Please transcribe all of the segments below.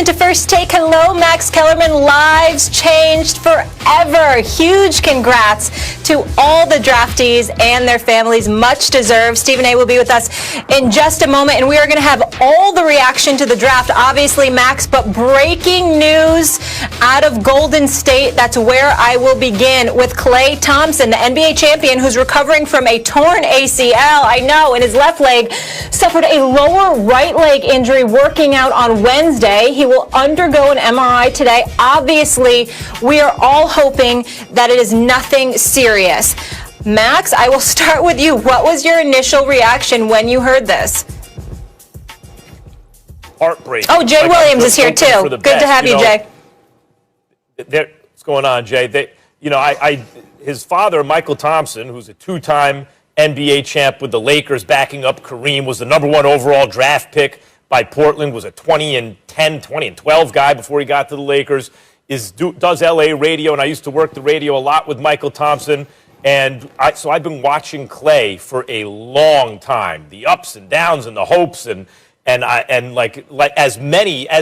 To First Take, hello, Max Kellerman. Lives changed forever. Huge congrats to all the draftees and their families. Much deserved. Stephen A. will be with us in just a moment, and we are going to have all the reaction to the draft, obviously, Max, but breaking news out of Golden State. That's where I will begin with Klay Thompson, the NBA champion who's recovering from a torn ACL. I know, in his left leg, suffered a lower right leg injury working out on Wednesday. He will undergo an MRI today. Obviously, we are all hoping that it is nothing serious. Max, I will start with you. What was your initial reaction when you heard this? Heartbreaking. Oh, Jay Williams is here too. Good to have you, Jay. What's going on, Jay? His father, Michael Thompson, who's a two-time NBA champ with the Lakers, backing up Kareem, was the #1 overall draft pick by Portland, was a 20 and 12 guy before he got to the Lakers, does LA radio, and I used to work the radio a lot with Michael Thompson, so I've been watching Klay for a long time, the ups and downs and the hopes, and like as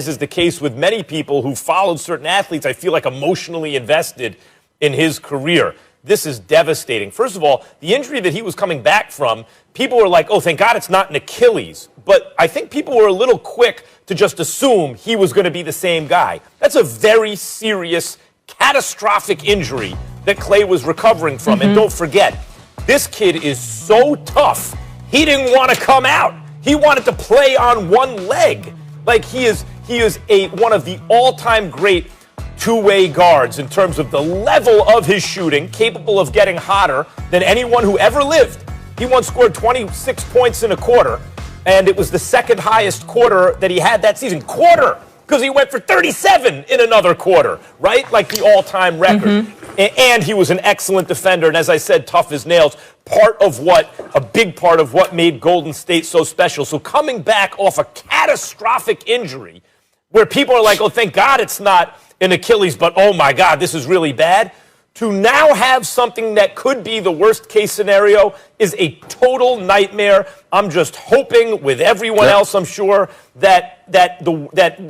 is the case with many people who followed certain athletes, I feel like emotionally invested in his career. This is devastating. First of all, the injury that he was coming back from, people were like, oh, thank God it's not an Achilles. But I think people were a little quick to just assume he was going to be the same guy. That's a very serious, catastrophic injury that Klay was recovering from. And don't forget, this kid is so tough, he didn't want to come out. He wanted to play on one leg. Like, he is one of the all-time great two-way guards in terms of the level of his shooting, capable of getting hotter than anyone who ever lived. He once scored 26 points in a quarter, and it was the second highest quarter that he had that season. Quarter! Because he went for 37 in another quarter, right? Like the all-time record. And he was an excellent defender, and as I said, tough as nails. A big part of what made Golden State so special. So coming back off a catastrophic injury, where people are like, oh, thank God it's not an Achilles, but oh my God, this is really bad. To now have something that could be the worst case scenario is a total nightmare. I'm just hoping with everyone else, I'm sure, that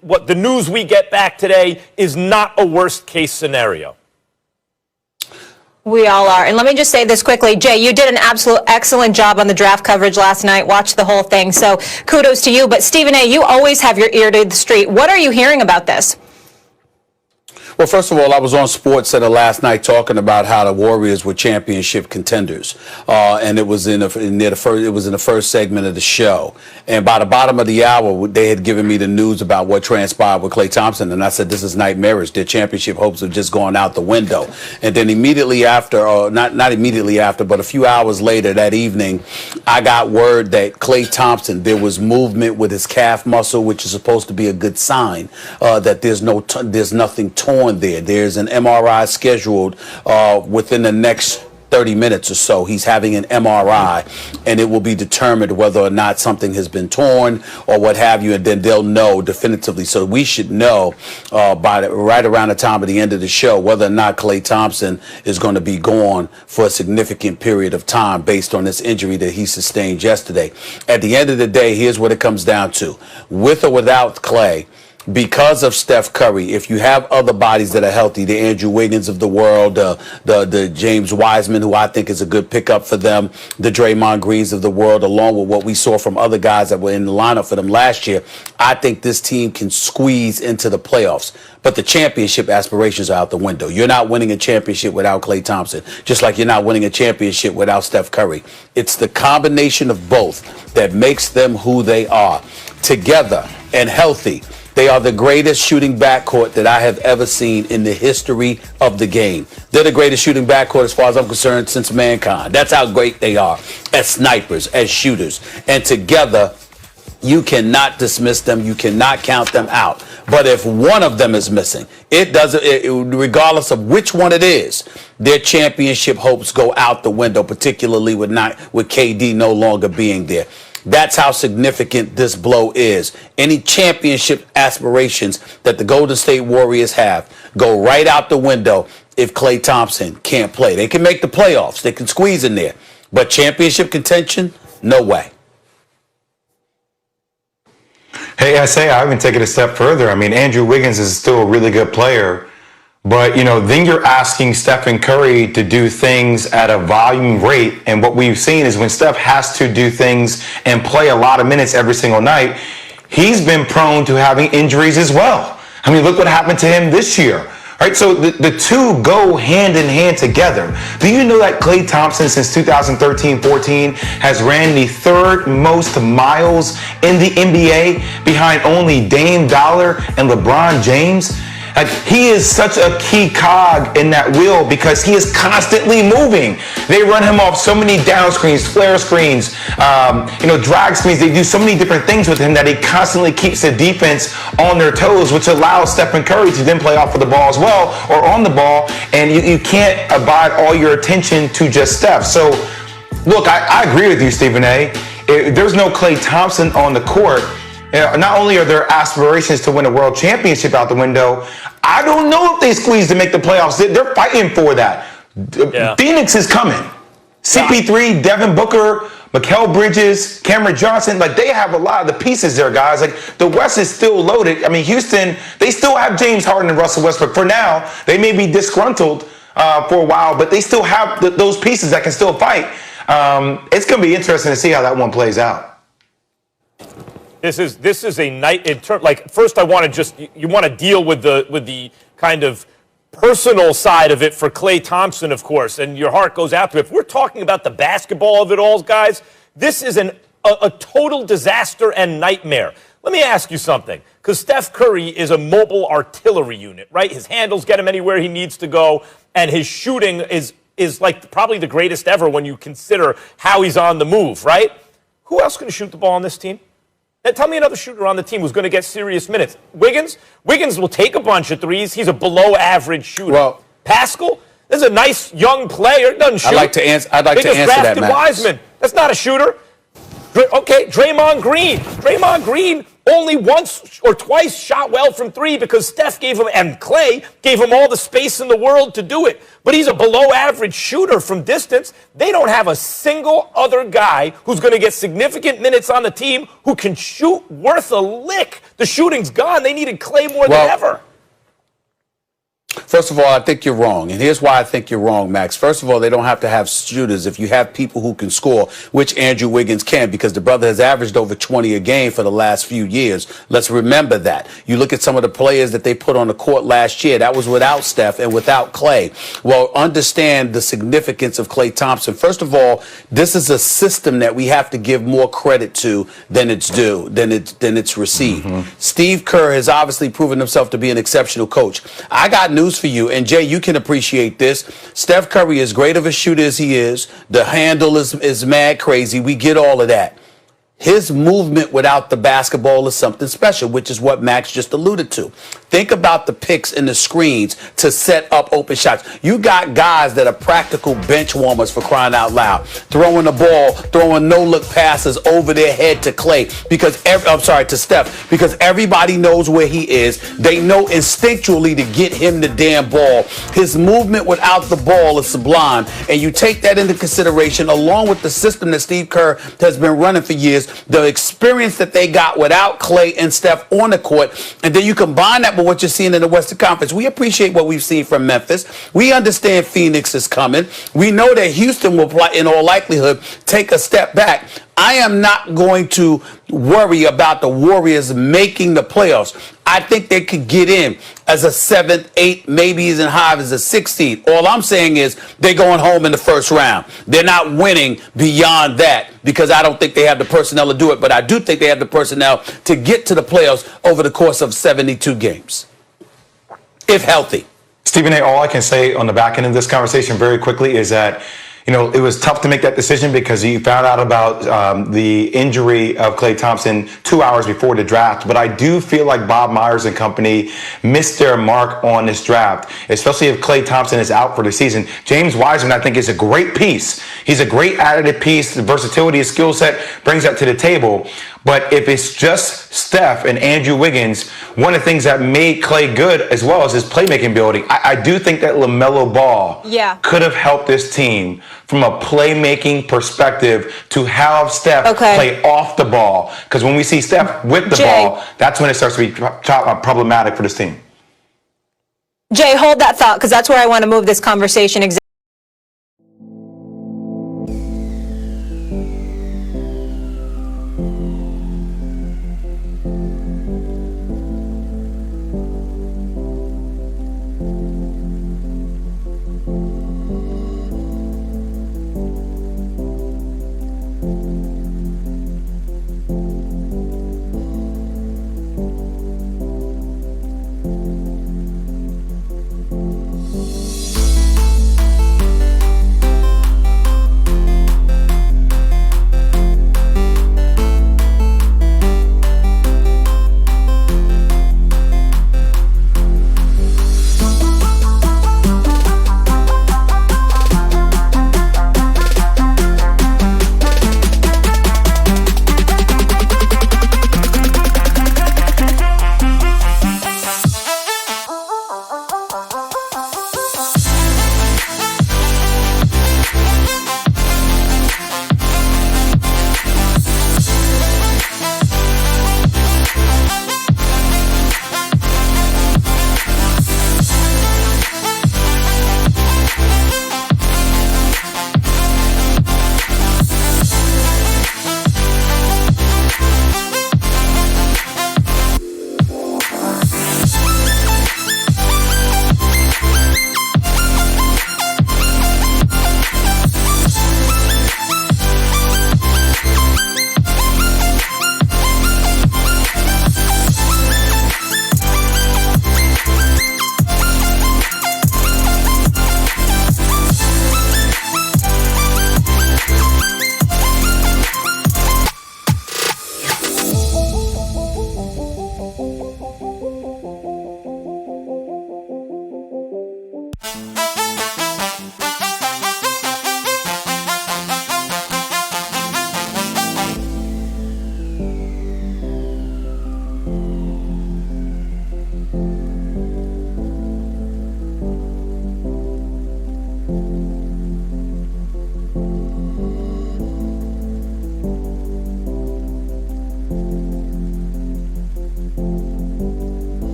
what the news we get back today is not a worst case scenario. We all are. And let me just say this quickly. Jay, you did an absolute excellent job on the draft coverage last night. Watched the whole thing. So kudos to you. But Stephen A., you always have your ear to the street. What are you hearing about this? Well, first of all, I was on SportsCenter last night talking about how the Warriors were championship contenders, and it was in the first segment of the show. And by the bottom of the hour, they had given me the news about what transpired with Klay Thompson, and I said, "This is nightmarish. Their championship hopes have just gone out the window." And then immediately after, or not immediately after, but a few hours later that evening, I got word that Klay Thompson, there was movement with his calf muscle, which is supposed to be a good sign that there's nothing torn there. There's an MRI scheduled within the next 30 minutes or so. He's having an MRI, and it will be determined whether or not something has been torn or what have you, and then they'll know definitively. So we should know right around the time of the end of the show whether or not Klay Thompson is going to be gone for a significant period of time based on this injury that he sustained yesterday. At the end of the day, here's what it comes down to. With or without Klay, because of Steph Curry, if you have other bodies that are healthy, the Andrew Wiggins of the world, the James Wiseman, who I think is a good pickup for them, the Draymond Greens of the world, along with what we saw from other guys that were in the lineup for them last year, I think this team can squeeze into the playoffs. But the championship aspirations are out the window. You're not winning a championship without Klay Thompson, just like you're not winning a championship without Steph Curry. It's the combination of both that makes them who they are. Together and healthy, they are the greatest shooting backcourt that I have ever seen in the history of the game. They're the greatest shooting backcourt, as far as I'm concerned, since mankind. That's how great they are as snipers, as shooters. And together, you cannot dismiss them. You cannot count them out. But if one of them is missing, regardless of which one it is, their championship hopes go out the window, particularly with KD no longer being there. That's how significant this blow is. Any championship aspirations that the Golden State Warriors have go right out the window if Klay Thompson can't play. They can make the playoffs. They can squeeze in there. But championship contention, no way. Hey, I even take it a step further. I mean, Andrew Wiggins is still a really good player, but, then you're asking Stephen Curry to do things at a volume rate. And what we've seen is when Steph has to do things and play a lot of minutes every single night, he's been prone to having injuries as well. I mean, look what happened to him this year. Right, so the two go hand in hand together. Do you know that Klay Thompson since 2013-14 has ran the third most miles in the NBA behind only Dame Dollar and LeBron James? Like, he is such a key cog in that wheel because he is constantly moving. They run him off so many down screens, flare screens, drag screens. They do so many different things with him that he constantly keeps the defense on their toes, which allows Stephen Curry to then play off of the ball as well or on the ball. And you can't abide all your attention to just Steph. So, look, I agree with you, Stephen A. If there's no Klay Thompson on the court, not only are there aspirations to win a world championship out the window, I don't know if they squeeze to make the playoffs. They're fighting for that. Yeah. Phoenix is coming. CP3, Devin Booker, Mikal Bridges, Cameron Johnson, they have a lot of the pieces there, guys. The West is still loaded. I mean, Houston, they still have James Harden and Russell Westbrook. For now, they may be disgruntled for a while, but they still have those pieces that can still fight. It's going to be interesting to see how that one plays out. This is a night in turn. First, I want to you want to deal with the kind of personal side of it for Klay Thompson, of course, and your heart goes out to it. If we're talking about the basketball of it all, guys, this is a total disaster and nightmare. Let me ask you something, because Steph Curry is a mobile artillery unit, right? His handles get him anywhere he needs to go, and his shooting is probably the greatest ever when you consider how he's on the move, right? Who else can shoot the ball on this team? Now, tell me another shooter on the team who's going to get serious minutes. Wiggins will take a bunch of threes. He's a below-average shooter. Well, Pascal, this is a nice young player. Doesn't shoot. I'd like to answer that, Matt. Wiseman. That's not a shooter. Okay, Draymond Green. Draymond Green only once or twice shot well from three because Steph gave him, and Klay gave him all the space in the world to do it. But he's a below-average shooter from distance. They don't have a single other guy who's going to get significant minutes on the team who can shoot worth a lick. The shooting's gone. They needed Klay more than ever. First of all, I think you're wrong. And here's why I think you're wrong, Max. First of all, they don't have to have shooters if you have people who can score, which Andrew Wiggins can, because the brother has averaged over 20 a game for the last few years. Let's remember that. You look at some of the players that they put on the court last year. That was without Steph and without Klay. Well, understand the significance of Klay Thompson. First of all, this is a system that we have to give more credit to than it's due, than it's received. Mm-hmm. Steve Kerr has obviously proven himself to be an exceptional coach. I got news for you, and Jay, you can appreciate this. Steph Curry, as great of a shooter as he is, the handle is mad crazy. We get all of that. His movement without the basketball is something special, which is what Max just alluded to. Think about the picks and the screens to set up open shots. You got guys that are practical bench warmers, for crying out loud, throwing the ball, throwing no-look passes over their head to Klay, to Steph, because everybody knows where he is. They know instinctually to get him the damn ball. His movement without the ball is sublime, and you take that into consideration along with the system that Steve Kerr has been running for years, the experience that they got without Klay and Steph on the court, and then you combine that with what you're seeing in the Western Conference. We appreciate what we've seen from Memphis. We understand Phoenix is coming. We know that Houston will, in all likelihood, take a step back. I am not going to worry about the Warriors making the playoffs. I think they could get in as a 7th, 8th, maybe even high as a 6th seed. All I'm saying is they're going home in the first round. They're not winning beyond that because I don't think they have the personnel to do it. But I do think they have the personnel to get to the playoffs over the course of 72 games, if healthy. Stephen A., all I can say on the back end of this conversation very quickly is that it was tough to make that decision because you found out about the injury of Klay Thompson 2 hours before the draft. But I do feel like Bob Myers and company missed their mark on this draft, especially if Klay Thompson is out for the season. James Wiseman, I think, is a great piece. He's a great additive piece. The versatility, his skill set brings that to the table. But if it's just Steph and Andrew Wiggins, one of the things that made Klay good as well as his playmaking ability, I do think that LaMelo Ball could have helped this team from a playmaking perspective to have Steph play off the ball. Because when we see Steph with the ball, that's when it starts to be problematic for this team. Jay, hold that thought, because that's where I want to move this conversation.